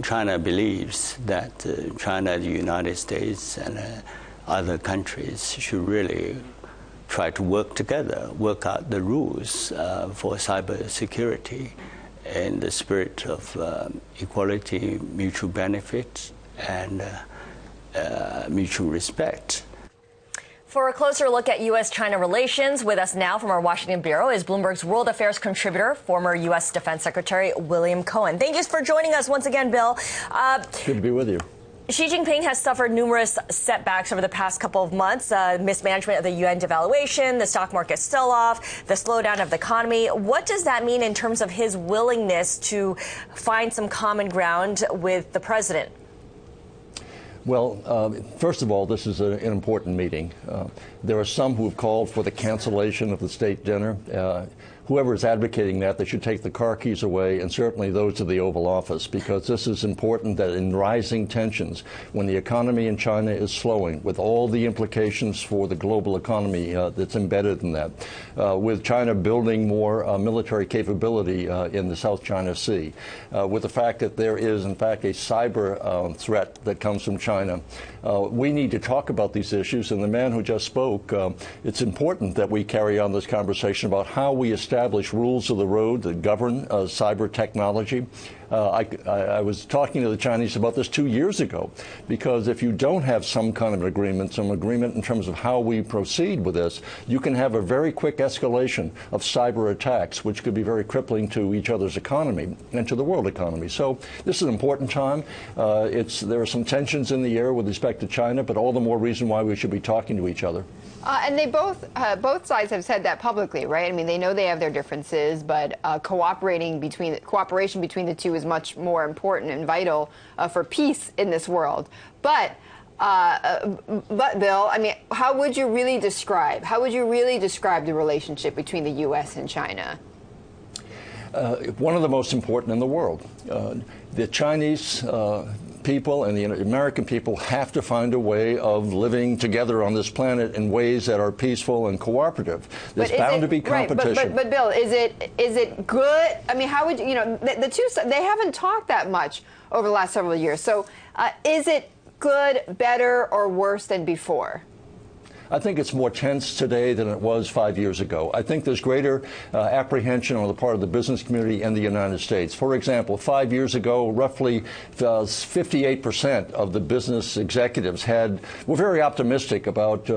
China believes that China, the United States, and other countries should really try to work together, work out the rules for cyber security in the spirit of equality, mutual benefit, and mutual respect. For a closer look at U.S.-China relations, with us now from our Washington bureau is Bloomberg's World Affairs contributor, former U.S. Defense Secretary William Cohen. Thank you for joining us once again, Bill. Good to be with you. Xi Jinping has suffered numerous setbacks over the past couple of months, mismanagement of the yuan devaluation, the stock market sell-off, the slowdown of the economy. What does that mean in terms of his willingness to find some common ground with the president? Well, first of all, this is an important meeting. There are some who have called for the cancellation of the state dinner. Whoever is advocating that, they should take the car keys away, and certainly those of the Oval Office, because this is important that in rising tensions, when the economy in China is slowing, with all the implications for the global economy that's embedded in that, with China building more military capability in the South China Sea, with the fact that there is, in fact, a cyber threat that comes from China, we need to talk about these issues. And the man who just spoke, it's important that we carry on this conversation about how we establish rules of the road that govern cyber technology. I was talking to the Chinese about this 2 years ago, because if you don't have some kind of agreement, some agreement in terms of how we proceed with this, you can have a very quick escalation of cyber attacks, which could be very crippling to each other's economy and to the world economy. So this is an important time. There are some tensions in the air with respect to China, but all the more reason why we should be talking to each other. And they both sides have said that publicly, right? I mean, they know they have their differences, but cooperation between the two is much more important and vital for peace in this world. But Bill, I mean, how would you really describe the relationship between the U.S. and China? One of the most important in the world. The Chinese people and the American people have to find a way of living together on this planet in ways that are peaceful and cooperative. There's bound to be competition. Right, but Bill, is it good? I mean, how would you, the two, they haven't talked that much over the last several years. So is it good, better, or worse than before? I think it's more tense today than it was 5 years ago. I think there's greater apprehension on the part of the business community and the United States. For example, 5 years ago, roughly 58% of the business executives were very optimistic about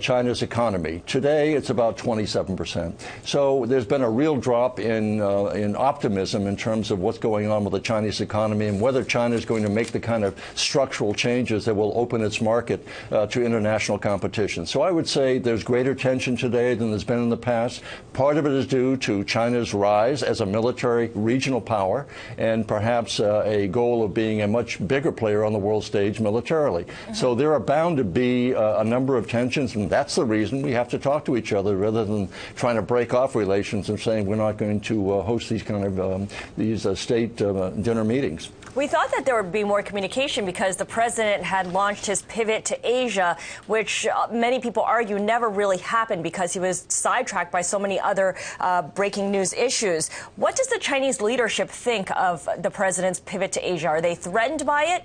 China's economy. Today, it's about 27%. So there's been a real drop in optimism in terms of what's going on with the Chinese economy and whether China is going to make the kind of structural changes that will open its market to international competition. So I would say there's greater tension today than there's been in the past. Part of it is due to China's rise as a military regional power and perhaps a goal of being a much bigger player on the world stage militarily. So there are bound to be a number of tensions, and that's the reason we have to talk to each other rather than trying to break off relations and saying we're not going to host these kind of state dinner meetings. We thought that there would be more communication because the president had launched his pivot to Asia, which many people argue never really happened because he was sidetracked by so many other breaking news issues. What does the Chinese leadership think of the president's pivot to Asia? Are they threatened by it?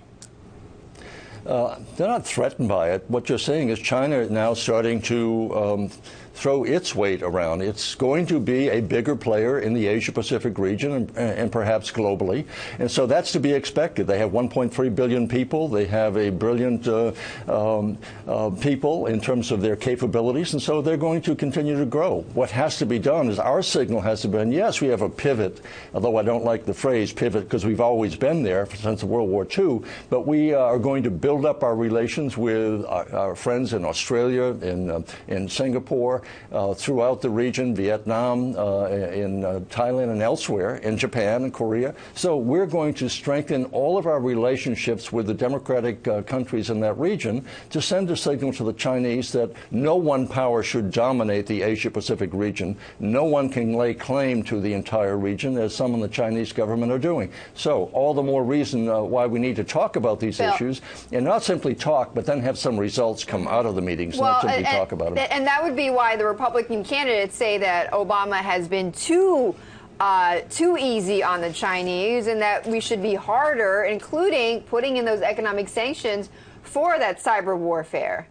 They're not threatened by it. What you're saying is China is now starting to throw its weight around. It's going to be a bigger player in the Asia-Pacific region and perhaps globally. And so that's to be expected. They have 1.3 billion people. They have a brilliant people in terms of their capabilities. And so they're going to continue to grow. What has to be done is our signal has to be, yes, we have a pivot, although I don't like the phrase pivot because we've always been there since World War II. But we are going to build up our relations with our friends in Australia, in Singapore, throughout the region, Vietnam, in Thailand and elsewhere, in Japan and Korea. So we're going to strengthen all of our relationships with the democratic countries in that region to send a signal to the Chinese that no one power should dominate the Asia-Pacific region. No one can lay claim to the entire region, as some in the Chinese government are doing. So all the more reason why we need to talk about these issues, and not simply talk, but then have some results come out of the meetings, not simply talk about them. And that would be why the Republican candidates say that Obama has been too too easy on the Chinese and that we should be harder, including putting in those economic sanctions for that cyber warfare?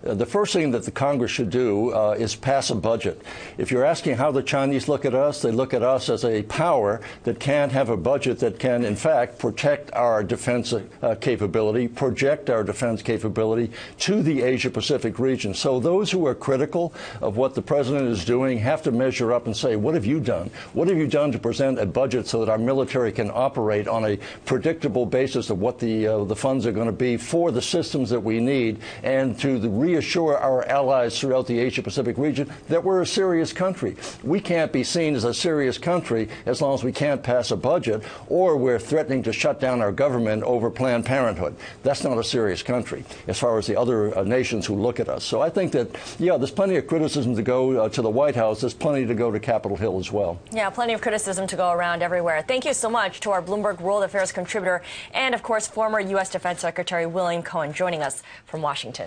The first thing that the Congress should do is pass a budget. If you're asking how the Chinese look at us, they look at us as a power that can't have a budget that can, in fact, protect our defense capability, project our defense capability to the Asia-Pacific region. So those who are critical of what the president is doing have to measure up and say, what have you done? What have you done to present a budget so that our military can operate on a predictable basis of what the funds are going to be for the systems that we need, and to reassure our allies throughout the Asia-Pacific region that we're a serious country. We can't be seen as a serious country as long as we can't pass a budget or we're threatening to shut down our government over Planned Parenthood. That's not a serious country as far as the other nations who look at us. So I think that, yeah, there's plenty of criticism to go to the White House. There's plenty to go to Capitol Hill as well. Yeah, plenty of criticism to go around everywhere. Thank you so much to our Bloomberg World Affairs contributor and, of course, former U.S. Defense Secretary William Cohen joining us from Washington.